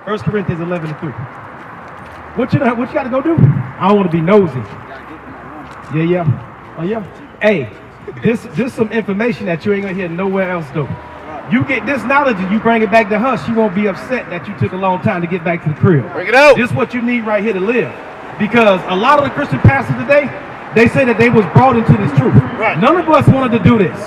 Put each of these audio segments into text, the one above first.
1 Corinthians 11:3. What you got to go do? I don't want to be nosy. Yeah. Oh yeah. Hey, this some information that you ain't gonna hear nowhere else though. You get this knowledge and you bring it back to her, she won't be upset that you took a long time to get back to the crib. Bring it out. This is what you need right here to live. Because a lot of the Christian pastors today, they say that they was brought into this truth. Right. None of us wanted to do this.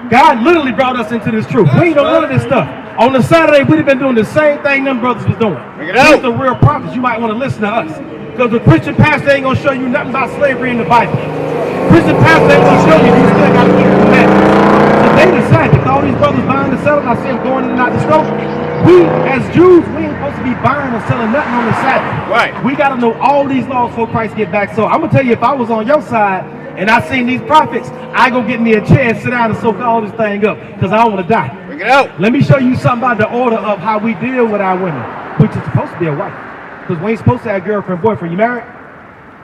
God literally brought us into this truth. We ain't know none of this stuff. On the Saturday, we'd have been doing the same thing them brothers was doing. Bring it out. These are real prophets. You might want to listen to us. Because the Christian pastor ain't going to show you nothing about slavery in the Bible. Christian pastor ain't going to show you still got to keep the commandments. Today the Sabbath, all these brothers buying and selling, I see them going in and out the store. We, as Jews, we ain't supposed to be buying or selling nothing on the Sabbath. Right. We got to know all these laws before Christ get back. So I'm going to tell you, if I was on your side and I seen these prophets, I go get me a chair and sit down and soak all this thing up because I don't want to die. Bring it out. Let me show you something about the order of how we deal with our women, which is supposed to be a wife. Because we ain't supposed to have girlfriend, boyfriend. You married?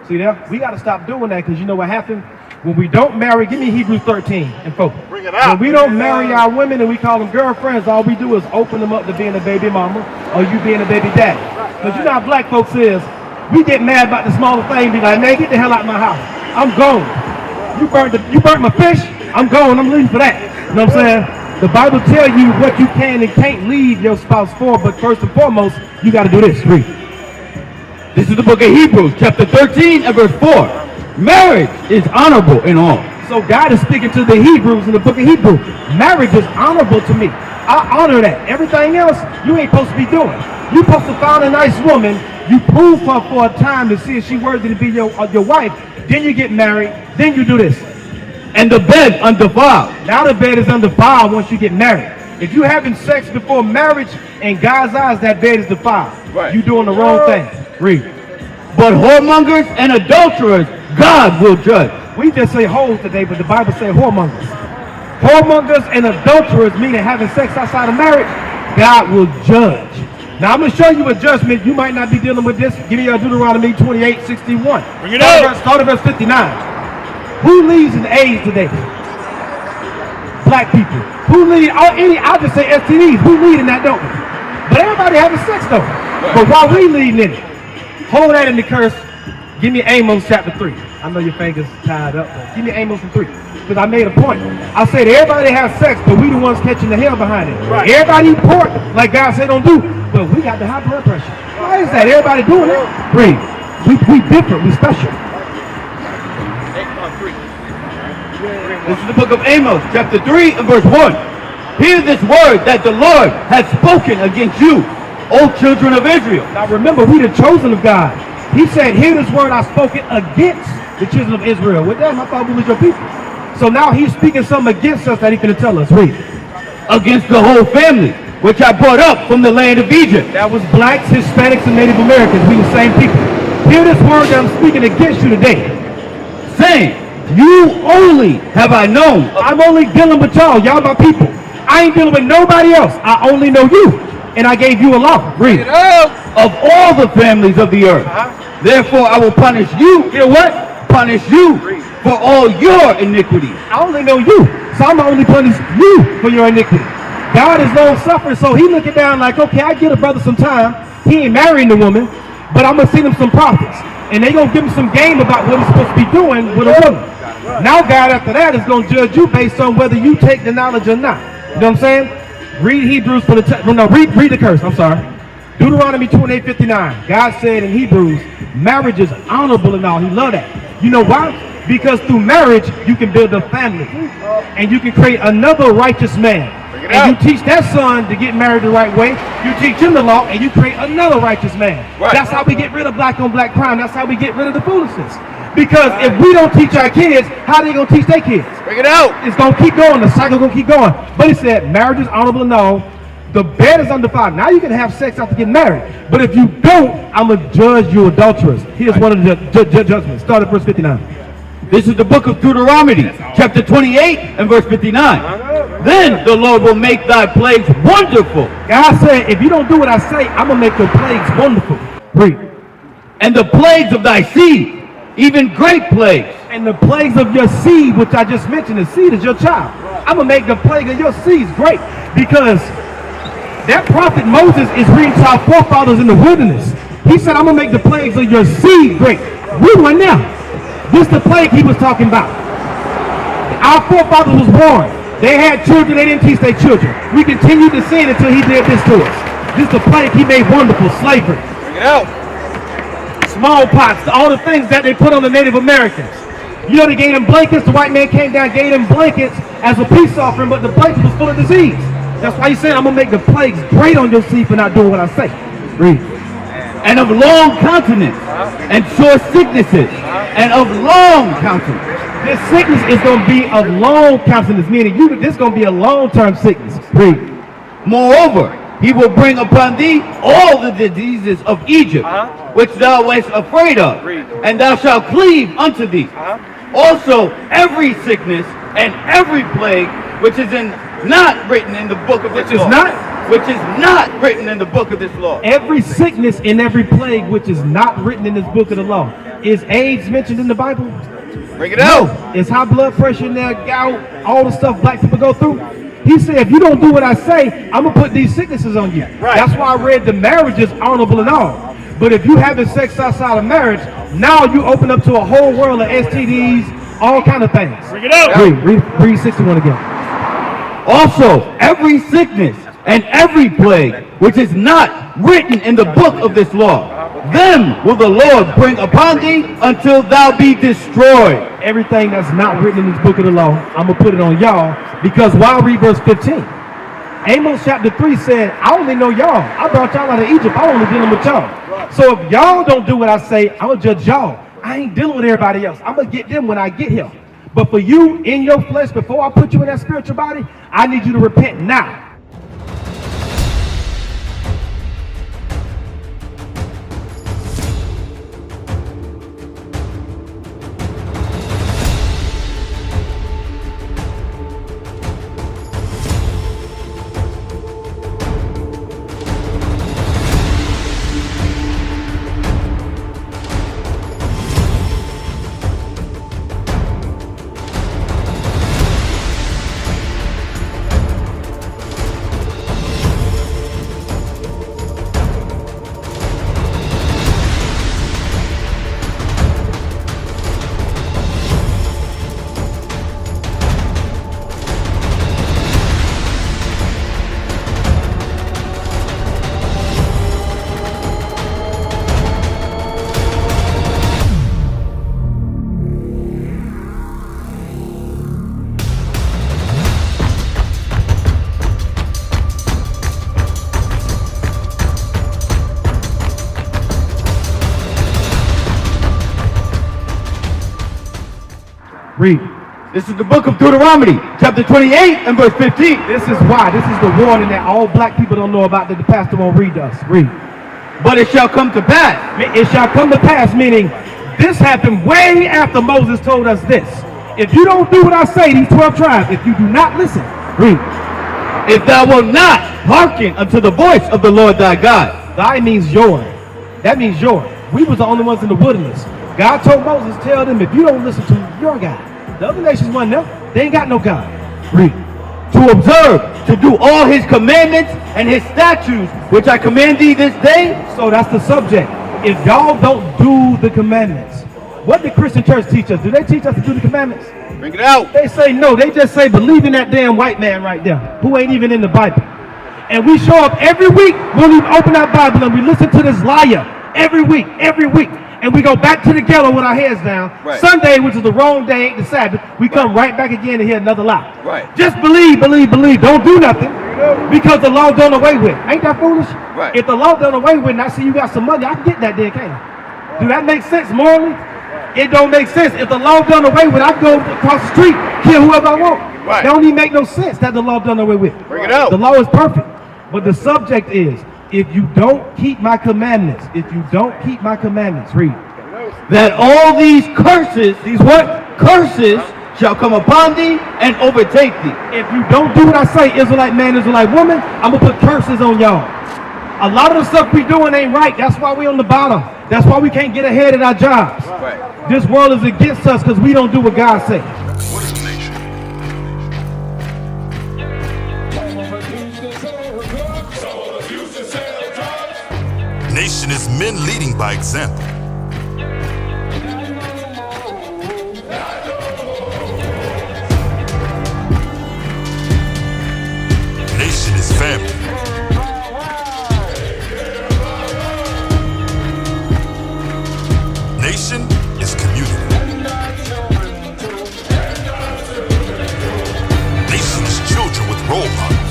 See there? We got to stop doing that because you know what happened? When we don't marry, give me Hebrews 13 and 4. Bring it out. When we don't marry our women and we call them girlfriends, all we do is open them up to being a baby mama or you being a baby daddy. Because you know how black folks is, we get mad about the smallest thing, be like, man, get the hell out of my house. I'm gone. You burnt my fish, I'm gone, I'm leaving for that. You know what I'm saying? The Bible tells you what you can and can't leave your spouse for, but first and foremost, you got to do this. Read. This is the book of Hebrews, chapter 13 and verse 4. Marriage is honorable in all. So God is speaking to the Hebrews in the book of Hebrews. Marriage is honorable to me. I honor that. Everything else, you ain't supposed to be doing. You supposed to find a nice woman, you prove her for a time to see if she's worthy to be your wife. Then you get married, then you do this. And the bed undefiled. Now the bed is undefiled once you get married. If you having sex before marriage, in God's eyes, that bed is defiled. Right. You doing the wrong thing. Read. But whoremongers and adulterers, God will judge. We just say hoes today, but the Bible says whoremongers. Whoremongers and adulterers, meaning having sex outside of marriage, God will judge. Now I'm going to show you a judgment. You might not be dealing with this. Give me your Deuteronomy 28:61. Bring it out. Start at verse 59. Who leads in AIDS today? Black people. Who lead? I'll just say STDs. Who lead in that, don't we? But everybody having sex though. But why we leading in it? Hold that in the curse. Give me Amos chapter 3. I know your fingers tied up, but give me Amos 3. Because I made a point. I said everybody has sex, but we the ones catching the hell behind it. Right. Everybody eat pork, like God said don't do, but we got the high blood pressure. Why is that? Everybody doing it. Breathe. We different. We special. This is the book of Amos, chapter 3 and verse 1. Hear this word that the Lord has spoken against you, O children of Israel. Now remember, we the chosen of God. He said, hear this word I spoken against the children of Israel. With them, I thought we was your people. So now he's speaking something against us that he can tell us. Read. Against the whole family, which I brought up from the land of Egypt. That was blacks, Hispanics, and Native Americans. We the same people. Hear this word that I'm speaking against you today. Saying, you only have I known. I'm only dealing with y'all. Y'all my people. I ain't dealing with nobody else. I only know you. And I gave you a law. Read. Of all the families of the earth. Therefore I will punish you. You know what? Punish you for all your iniquities. I only know you. So I'm only punish you for your iniquity. God is long suffering, so he looking down like, okay, I get a brother some time. He ain't marrying the woman, but I'm gonna send him some prophets. And they gonna give him some game about what he's supposed to be doing with a woman. Now God after that is gonna judge you based on whether you take the knowledge or not. You know what I'm saying? Read Hebrews for the read the curse, I'm sorry. Deuteronomy 28:59. God said in Hebrews, marriage is honorable and all. He loved that. You know why? Because through marriage, you can build a family. And you can create another righteous man. And you teach that son to get married the right way. You teach him the law, and you create another righteous man. Right. That's how we get rid of black on black crime. That's how we get rid of the foolishness. Because if we don't teach our kids, how are they going to teach their kids? Bring it out. It's going to keep going. The cycle going to keep going. But he said, marriage is honorable and all. The bed is undefiled. Now you can have sex after getting married. But if you don't, I'm going to judge you adulterers. Here's one of the judgments. Start at verse 59. This is the book of Deuteronomy, chapter 28 and verse 59. Then the Lord will make thy plagues wonderful. God said, if you don't do what I say, I'm going to make your plagues wonderful. Read. And the plagues of thy seed, even great plagues. And the plagues of your seed, which I just mentioned, the seed is your child. I'm going to make the plague of your seeds great. Because That prophet Moses is reading to our forefathers in the wilderness. He said, I'm going to make the plagues of your seed great. We weren't there. This is the plague he was talking about. Our forefathers was born. They had children, they didn't teach their children. We continued to sin until he did this to us. This is the plague he made wonderful, slavery. Bring it out. Smallpox, all the things that they put on the Native Americans. You know, they gave them blankets. The white man came down, gave them blankets as a peace offering, but the blanket was full of disease. That's why he said, I'm going to make the plagues great on your seed for not doing what I say. Read. And of long continence, and sore sicknesses, and of long continence. This sickness is going to be of long continence, meaning this is going to be a long-term sickness. Read. Moreover, he will bring upon thee all the diseases of Egypt, which thou wast afraid of, and thou shalt cleave unto thee. Also, every sickness and every plague which is not written in the book of this law. Which is not written in the book of this law. Every sickness and every plague which is not written in this book of the law. Is AIDS mentioned in the Bible? Bring it out. No. Is high blood pressure in there, gout, all the stuff black people go through? He said, if you don't do what I say, I'm going to put these sicknesses on you. Right. That's why I read the marriage is honorable and all. But if you having sex outside of marriage, now you open up to a whole world of STDs, all kind of things. Bring it out. Read 61 again. Also, every sickness and every plague which is not written in the book of this law, them will the Lord bring upon thee until thou be destroyed. Everything that's not written in this book of the law, I'm going to put it on y'all, because why read verse 15? Amos chapter 3 said, I only know y'all. I brought y'all out of Egypt. I'm only dealing with y'all. So if y'all don't do what I say, I'm going to judge y'all. I ain't dealing with everybody else. I'm going to get them when I get here. But for you, in your flesh, before I put you in that spiritual body, I need you to repent now. Read. This is the book of Deuteronomy, chapter 28 and verse 15. This is why. This is the warning that all black people don't know about that the pastor won't read us. Read. But it shall come to pass. It shall come to pass, meaning this happened way after Moses told us this. If you don't do what I say, these 12 tribes, if you do not listen, read. If thou wilt not hearken unto the voice of the Lord thy God. Thy means your. That means your. We was the only ones in the wilderness. God told Moses, tell them if you don't listen to your God. The other nations wasn't there. They ain't got no God. Read. To observe, to do all his commandments and his statutes, which I command thee this day. So that's the subject. If y'all don't do the commandments, what did Christian church teach us? Do they teach us to do the commandments? Bring it out. They say no. They just say believe in that damn white man right there who ain't even in the Bible. And we show up every week. We'll even open our Bible and we listen to this liar every week. And we go back to the ghetto with our heads down. Right. Sunday, which is the wrong day, ain't the Sabbath, we come right back again to hear another lie. Right. Just believe. Don't do nothing because the law done away with. Ain't that foolish? Right. If the law done away with and I see you got some money, I can get that then, can't I? Do that make sense morally? It don't make sense. If the law done away with, I can go across the street, kill whoever I want. Right. It don't even make no sense that the law done away with. Bring it out. The law is perfect. But the subject is, if you don't keep my commandments, read. That all these curses, these what? Curses shall come upon thee and overtake thee. If you don't do what I say, Israelite man, Israelite woman, I'm going to put curses on y'all. A lot of the stuff we doing ain't right. That's why we on the bottom. That's why we can't get ahead in our jobs. Right. This world is against us because we don't do what God says. What is the nation? Nation is men leading by example. Nation is family. Nation is community. Nation is children with role models.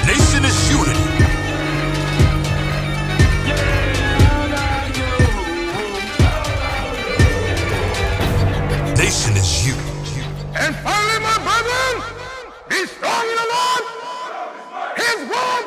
Nation is unity. Nation is you. And finally, my brethren, be strong in the Lord, His word.